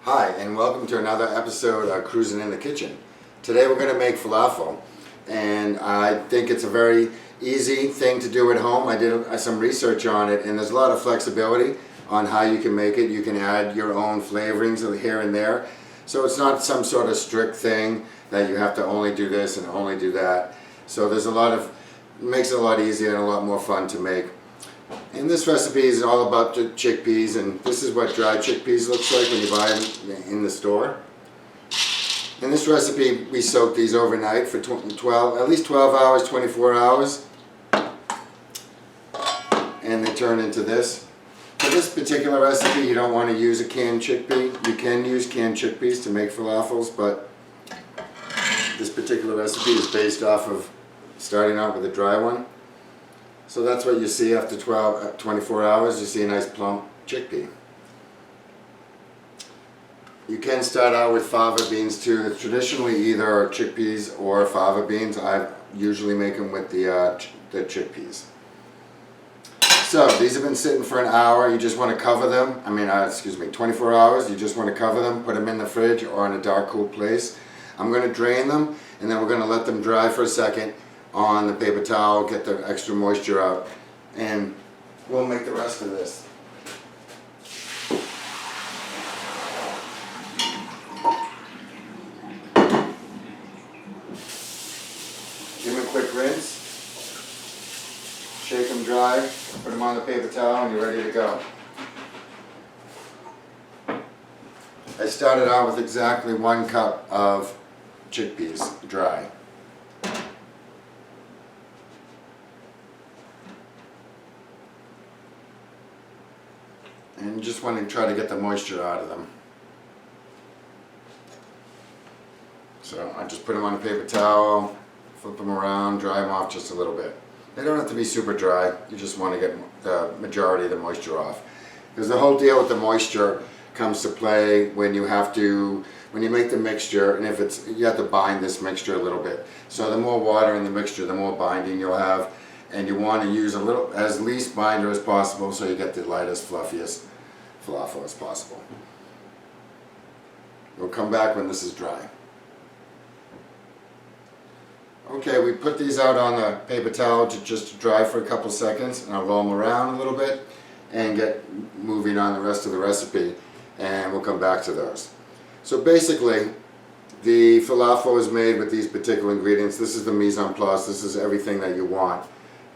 Hi, and welcome to another episode of Cruising in the Kitchen. Today we're going to make falafel, and I think it's a very easy thing to do at home. I did some research on it, and there's a lot of flexibility on how you can make it. You can add your own flavorings here and there, so it's not some sort of strict thing that you have to only do this and only do that. So there's makes it a lot easier and a lot more fun to make. And this recipe is all about the chickpeas, and this is what dried chickpeas looks like when you buy them in the store. In this recipe, we soak these overnight for at least 12 hours, 24 hours, and they turn into this. For this particular recipe, you don't want to use a canned chickpea. You can use canned chickpeas to make falafels, but this particular recipe is based off of starting out with a dry one. So that's what you see after 24 hours. You see a nice plump chickpea. You can start out with fava beans too. It's traditionally either chickpeas or fava beans. I usually make them with the chickpeas. So these have been sitting for an hour. You just want to cover them. 24 hours. You just want to cover them, put them in the fridge or in a dark, cool place. I'm going to drain them, and then we're going to let them dry for a second on the paper towel, get the extra moisture out, and we'll make the rest of this. Give them a quick rinse, shake them dry, put them on the paper towel, and you're ready to go. I started out with exactly 1 cup of chickpeas dry. And you just want to try to get the moisture out of them. So I just put them on a paper towel, flip them around, dry them off just a little bit. They don't have to be super dry. You just want to get the majority of the moisture off. Because the whole deal with the moisture comes to play when you make the mixture, and you have to bind this mixture a little bit. So the more water in the mixture, the more binding you'll have. And you want to use as least binder as possible so you get the lightest, fluffiest falafel as possible. We'll come back when this is dry. Okay, we put these out on the paper towel just to dry for a couple seconds, and I'll roll them around a little bit and get moving on the rest of the recipe, and we'll come back to those. So basically, the falafel is made with these particular ingredients. This is the mise en place. This is everything that you want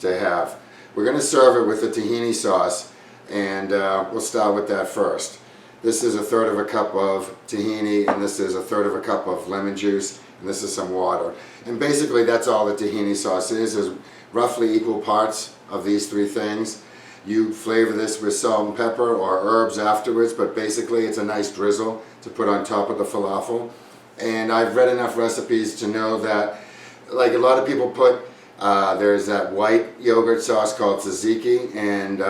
to have. We're going to serve it with a tahini sauce, and we'll start with that first. This is 1/3 of a cup of tahini, and this is 1/3 of a cup of lemon juice, and this is some water. And basically that's all the tahini sauce is roughly equal parts of these 3 things. You flavor this with salt and pepper or herbs afterwards, but basically it's a nice drizzle to put on top of the falafel. And I've read enough recipes to know that, like a lot of people put there's that white yogurt sauce called tzatziki, and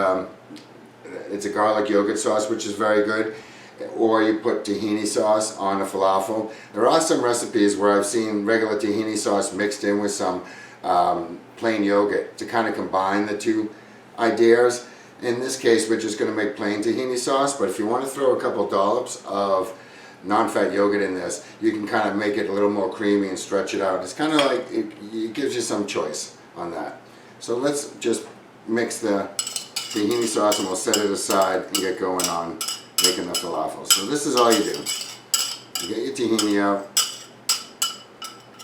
it's a garlic yogurt sauce, which is very good. Or you put tahini sauce on a falafel. There are some recipes where I've seen regular tahini sauce mixed in with some plain yogurt to kind of combine the 2 ideas. In this case, we're just going to make plain tahini sauce, but if you want to throw a couple dollops of non-fat yogurt in this, you can kind of make it a little more creamy and stretch it out. It's kind of like, it gives you some choice on that. So let's just mix the tahini sauce, and we'll set it aside and get going on making the falafel. So this is all you do. You get your tahini out,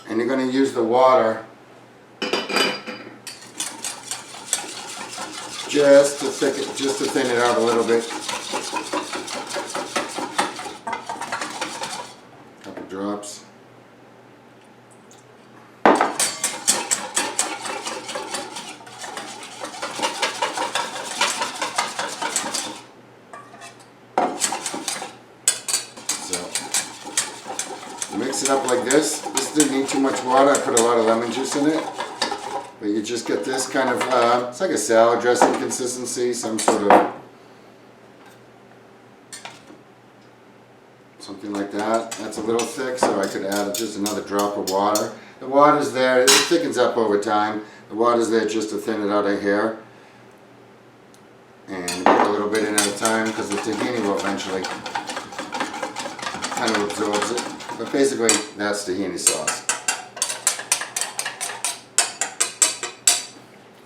and you're going to use the water just to thin it out a little bit. Drops. So mix it up like this. This didn't need too much water. I put a lot of lemon juice in it, but you just get this kind of it's like a salad dressing consistency, some sort of something like that. That's a little thick, so I could add just another drop of water. The water's there, it thickens up over time. The water's there just to thin it out a hair. And put a little bit in at a time because the tahini will eventually kind of absorbs it. But basically, that's tahini sauce.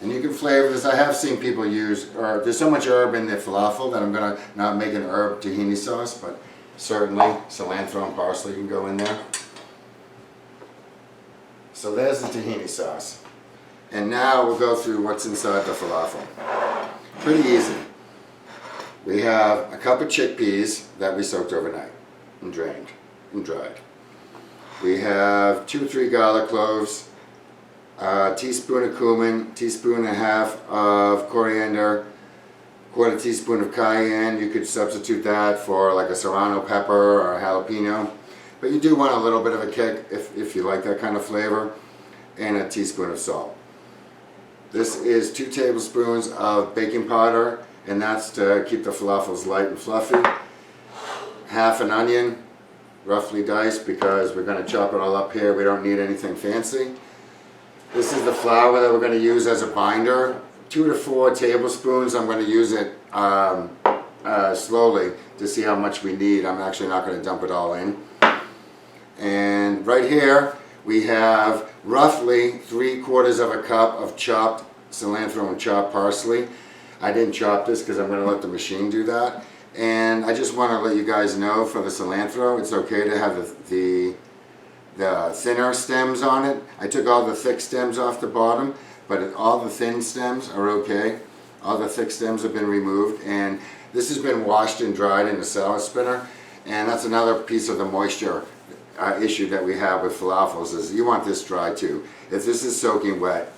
And you can flavor this. I have seen people use, or there's so much herb in the falafel that I'm going to not make an herb tahini sauce, but certainly cilantro and parsley can go in there. So there's the tahini sauce. And now we'll go through what's inside the falafel. Pretty easy. We have a cup of chickpeas that we soaked overnight and drained and dried. We have 2 or 3 garlic cloves, a teaspoon of cumin, teaspoon and a half of coriander, 1/4 teaspoon of cayenne. You could substitute that for like a serrano pepper or a jalapeno. But you do want a little bit of a kick if you like that kind of flavor, and a teaspoon of salt. This is 2 tablespoons of baking powder, and that's to keep the falafels light and fluffy. Half an onion, roughly diced, because we're going to chop it all up here. We don't need anything fancy. This is the flour that we're going to use as a binder. 2 to 4 tablespoons. I'm going to use it slowly to see how much we need. I'm actually not going to dump it all in. And right here we have roughly 3/4 of a cup of chopped cilantro and chopped parsley. I didn't chop this because I'm going to let the machine do that. And I just want to let you guys know, for the cilantro, it's okay to have the thinner stems on it. I took all the thick stems off the bottom, but all the thin stems are okay. All the thick stems have been removed, and this has been washed and dried in a salad spinner. And that's another piece of the moisture issue that we have with falafels, is you want this dry too. If this is soaking wet,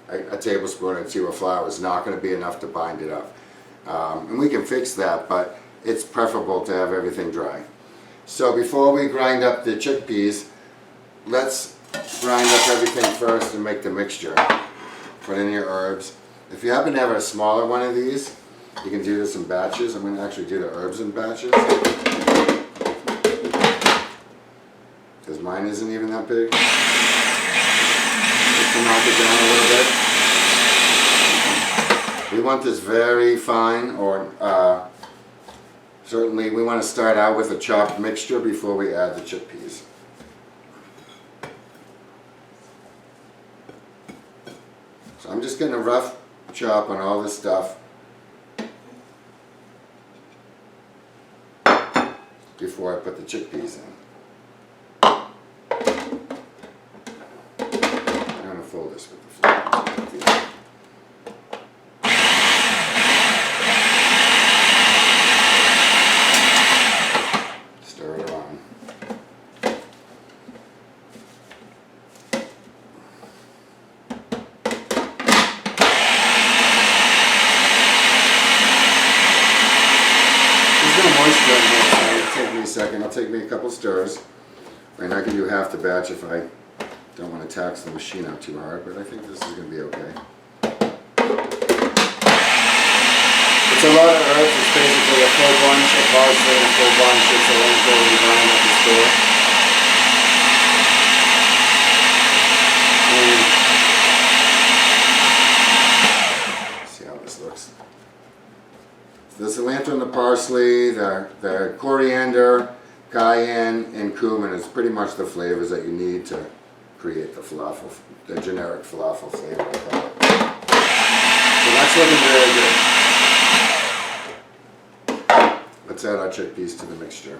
a tablespoon or 2 of flour is not going to be enough to bind it up. And we can fix that, but it's preferable to have everything dry. So before we grind up the chickpeas, let's grind up everything first and make the mixture. Put in your herbs. If you happen to have a smaller one of these, you can do this in batches. I'm going to actually do the herbs in batches, because mine isn't even that big. Just to knock it down a little bit. We want this very fine, or certainly we want to start out with a chopped mixture before we add the chickpeas. So I'm just going to rough chop on all this stuff before I put the chickpeas in. I'm going to fold this with the flour. Stir it around. It'll take me a couple stirs, and I can do half the batch if I don't want to tax the machine out too hard, but I think this is going to be okay. It's a lot of herbs. It's basically a full bunch of parsley and a full bunch of cilantro you buy at the store. And see how this looks. The cilantro and the parsley, the coriander, cayenne, and cumin is pretty much the flavors that you need to create the falafel, the generic falafel flavor. So that's looking very good. Let's add our chickpeas to the mixture.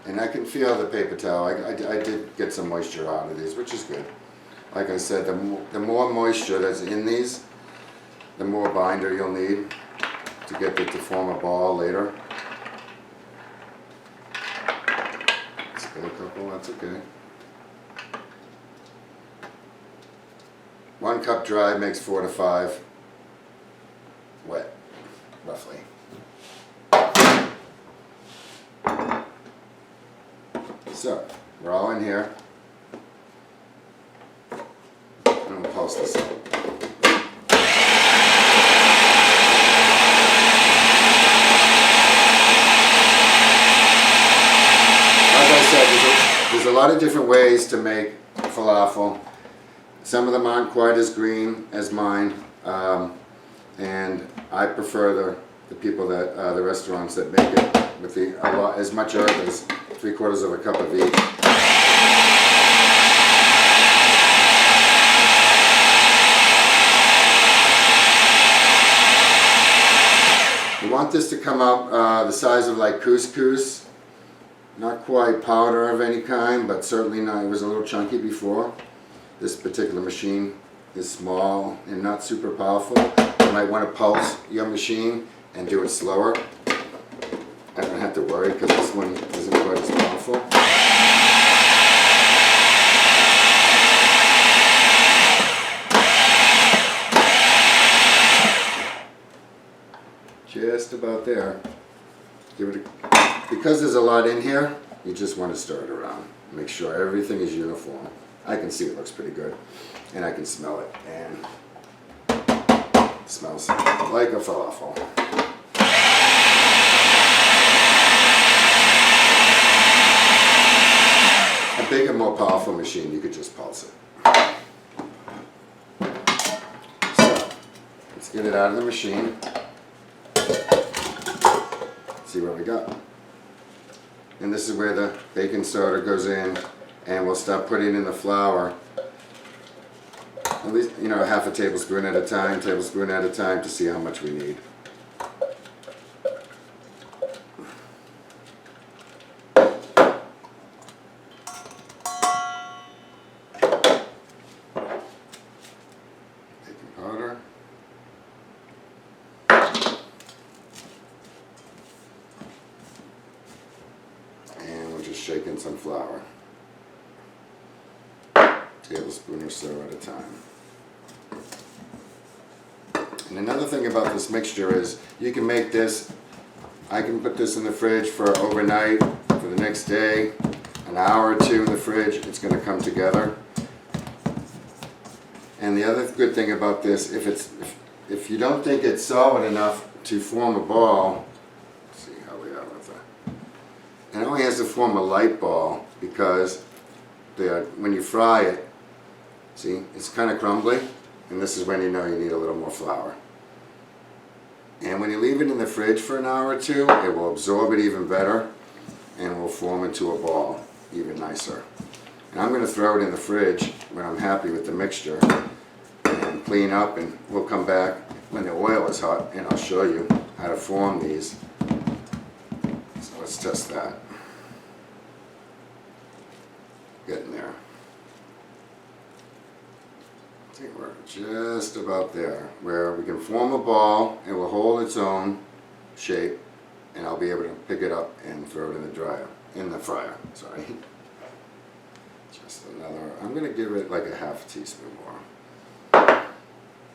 And I can feel the paper towel. I did get some moisture out of these, which is good. Like I said, the more moisture that's in these, the more binder you'll need to get it to form a ball later. Spill a couple, that's okay. 1 cup dry makes 4 to 5 wet, roughly. So, we're all in here. I'm going to pulse this out. Like I said, there's a lot of different ways to make falafel. Some of them aren't quite as green as mine. And I prefer the people that, the restaurants that make it with as much herb as 3/4 of a cup of each. You want this to come out the size of like couscous, not quite powder of any kind, but certainly not, it was a little chunky before. This particular machine is small and not super powerful. You might want to pulse your machine and do it slower. I don't have to worry because this one isn't quite as powerful. Just about there. Because there's a lot in here, you just want to stir it around. Make sure everything is uniform. I can see it looks pretty good, and I can smell it, and it smells like a falafel. A bigger, more powerful machine, you could just pulse it. So, let's get it out of the machine. See what we got. And this is where the baking soda goes in, and we'll start putting in the flour. At least, you know, half a tablespoon at a time to see how much we need. Baking powder. Shaking some flour, tablespoon or so at a time. And another thing about this mixture is you can make this, I can put this in the fridge for overnight, for the next day, an hour or two in the fridge, it's going to come together. And the other good thing about this, if you don't think it's solid enough to form a ball, let's see how we are with that. It only has to form a light ball because when you fry it, see, it's kind of crumbly, and this is when you know you need a little more flour. And when you leave it in the fridge for an hour or two, it will absorb it even better and will form into a ball even nicer. And I'm going to throw it in the fridge when I'm happy with the mixture and clean up, and we'll come back when the oil is hot and I'll show you how to form these. So let's test that. Getting there. I think we're just about there, where we can form a ball, it will hold its own shape, and I'll be able to pick it up and throw it in the fryer, sorry. Just another, I'm going to give it like a half teaspoon more.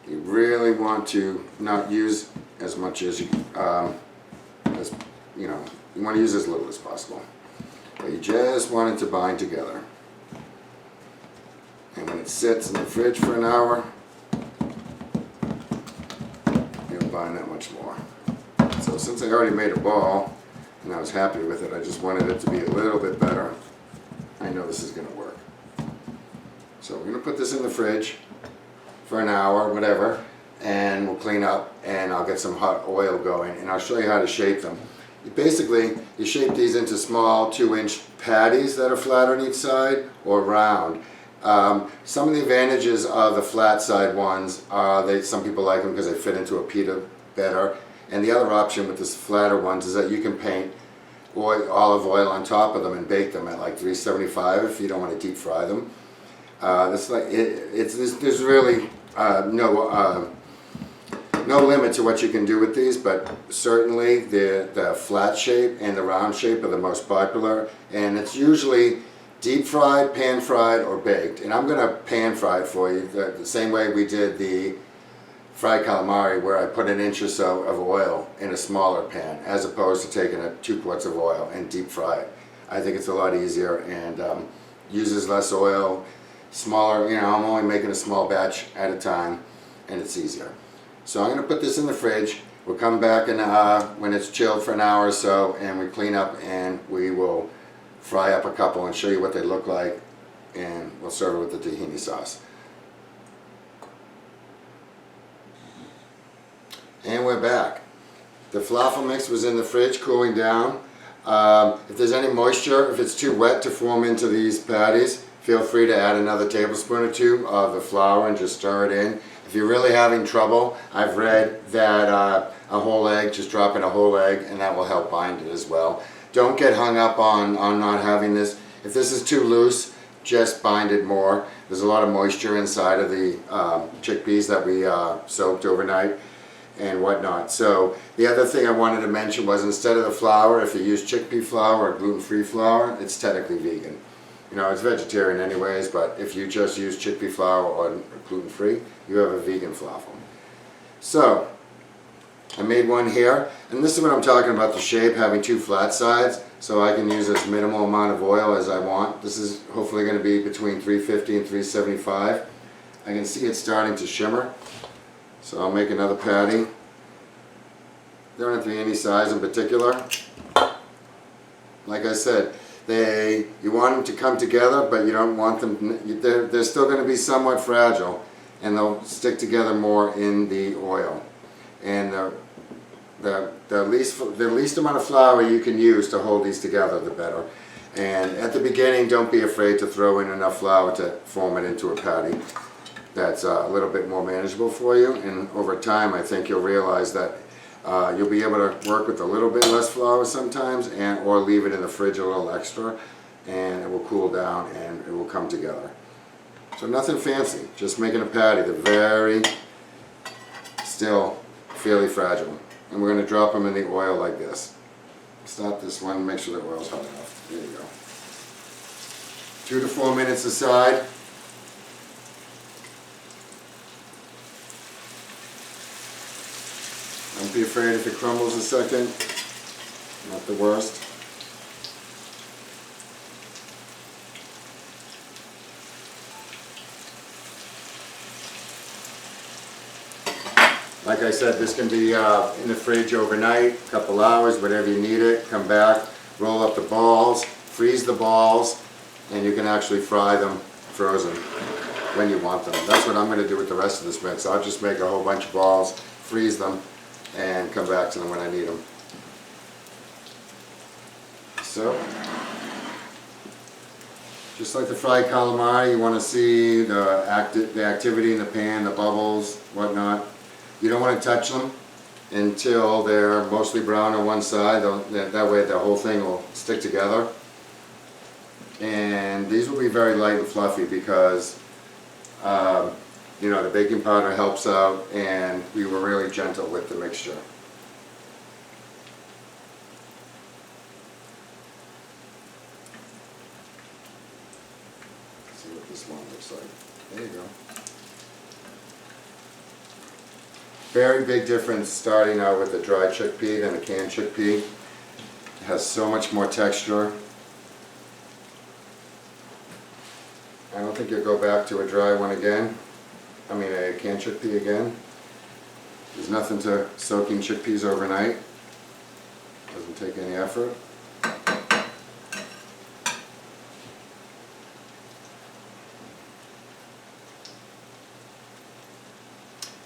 You really want to not use as much as you know, you want to use as little as possible. But you just want it to bind together. And when it sits in the fridge for an hour, it'll bind that much more. So since I already made a ball, and I was happy with it, I just wanted it to be a little bit better. I know this is going to work. So we're going to put this in the fridge for an hour, whatever, and we'll clean up, and I'll get some hot oil going, and I'll show you how to shape them. You shape these into small 2-inch patties that are flat on each side or round. Some of the advantages of the flat side ones are some people like them because they fit into a pita better. And the other option with this flatter ones is that you can paint olive oil on top of them and bake them at like 375 if you don't want to deep fry them. There's really no limit to what you can do with these, but certainly the flat shape and the round shape are the most popular, and it's usually deep fried, pan fried, or baked. And I'm going to pan fry it for you the same way we did the fried calamari, where I put 1 inch or so of oil in a smaller pan as opposed to taking 2 quarts of oil and deep fry it. I think it's a lot easier and uses less oil, smaller, you know, I'm only making a small batch at a time, and it's easier. So I'm going to put this in the fridge. We'll come back and when it's chilled for an hour or so, and we clean up, and we will fry up a couple and show you what they look like, and we'll serve it with the tahini sauce. And we're back. The falafel mix was in the fridge cooling down. If there's any moisture, if it's too wet to form into these patties, feel free to add another tablespoon or two of the flour and just stir it in. If you're really having trouble, I've read that a whole egg, just drop in a whole egg, and that will help bind it as well. Don't get hung up on not having this. If this is too loose, just bind it more. There's a lot of moisture inside of the chickpeas that we soaked overnight and whatnot. So the other thing I wanted to mention was, instead of the flour, if you use chickpea flour or gluten-free flour, it's technically vegan. You know, it's vegetarian anyways, but if you just use chickpea flour or gluten-free, you have a vegan falafel. So I made one here, and this is what I'm talking about, the shape, having two flat sides, so I can use as minimal amount of oil as I want. This is hopefully going to be between 350 and 375. I can see it starting to shimmer, so I'll make another patty. They don't have to be any size in particular. Like I said, you want them to come together, but you don't want them, they're still going to be somewhat fragile, and they'll stick together more in the oil. And the least amount of flour you can use to hold these together, the better. And at the beginning, don't be afraid to throw in enough flour to form it into a patty that's a little bit more manageable for you. And over time, I think you'll realize that you'll be able to work with a little bit less flour sometimes, or leave it in the fridge a little extra, and it will cool down and it will come together. So nothing fancy, just making a patty. They're very still fairly fragile. And we're going to drop them in the oil like this. Stop this one, make sure the oil's hot enough. There you go. 2 to 4 minutes aside. Don't be afraid if it crumbles a second. Not the worst. Like I said, this can be in the fridge overnight, a couple hours, whatever you need it. Come back, roll up the balls, freeze the balls, and you can actually fry them frozen when you want them. That's what I'm going to do with the rest of this mix. I'll just make a whole bunch of balls, freeze them, and come back to them when I need them. So, just like the fried calamari, you want to see the activity in the pan, the bubbles, whatnot. You don't want to touch them until they're mostly brown on one side. That way the whole thing will stick together. And these will be very light and fluffy because you know, the baking powder helps out, and we were really gentle with the mixture. Let's see what this one looks like. There you go. Very big difference starting out with a dry chickpea than a canned chickpea. It has so much more texture. I don't think you'll go back to a dry one again. I mean a canned chickpea again. There's nothing to soaking chickpeas overnight. Doesn't take any effort.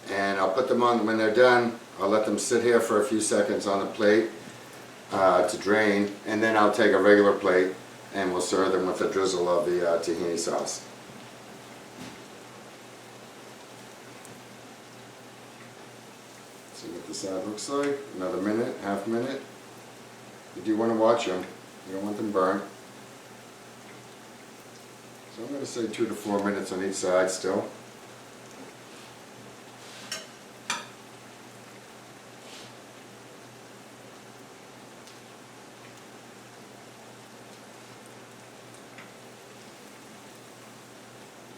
And I'll put them on, when they're done, I'll let them sit here for a few seconds on the plate to drain, and then I'll take a regular plate and we'll serve them with a drizzle of the tahini sauce. See what the side looks like. Another minute, half a minute. You do want to watch them. You don't want them burned. So I'm going to say 2 to 4 minutes on each side still.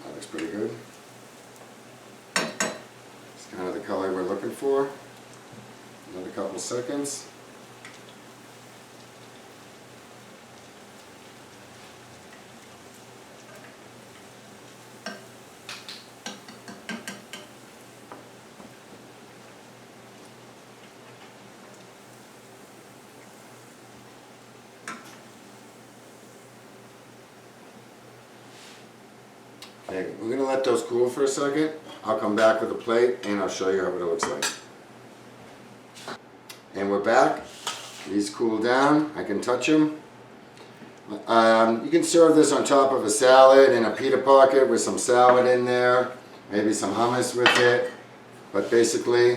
That looks pretty good. It's kind of the color we're looking for. Another couple seconds. Okay, we're going to let those cool for a second. I'll come back with a plate and I'll show you what it looks like. And we're back. These cool down. I can touch them. You can serve this on top of a salad in a pita pocket with some salad in there, maybe some hummus with it. But basically,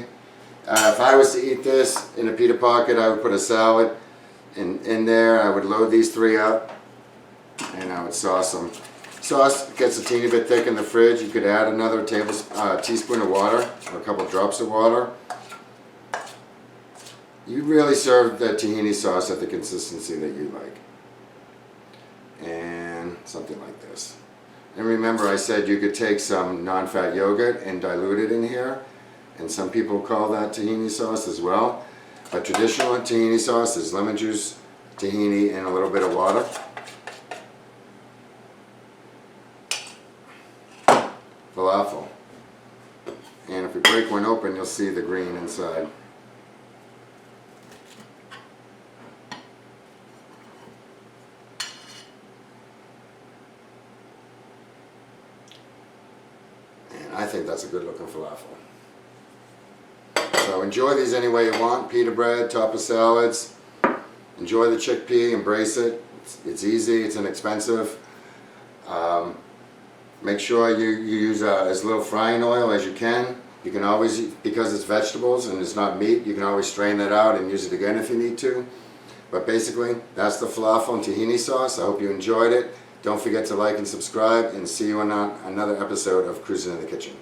if I was to eat this in a pita pocket, I would put a salad in there. I would load these three up, and I would sauce them. Sauce gets a teeny bit thick in the fridge. You could add another teaspoon of water, or a couple drops of water. You really serve the tahini sauce at the consistency that you like. And something like this. And remember, I said you could take some non-fat yogurt and dilute it in here. And some people call that tahini sauce as well. But traditional tahini sauce is lemon juice, tahini, and a little bit of water. Falafel. And if we break one open, you'll see the green inside. I think that's a good looking falafel. So enjoy these any way you want. Pita bread, top of salads. Enjoy the chickpea, embrace it. It's easy, it's inexpensive. Make sure you use as little frying oil as you can. You can always, because it's vegetables and it's not meat, you can always strain that out and use it again if you need to. But basically, that's the falafel and tahini sauce. I hope you enjoyed it. Don't forget to like and subscribe, and see you on another episode of Cruising in the Kitchen.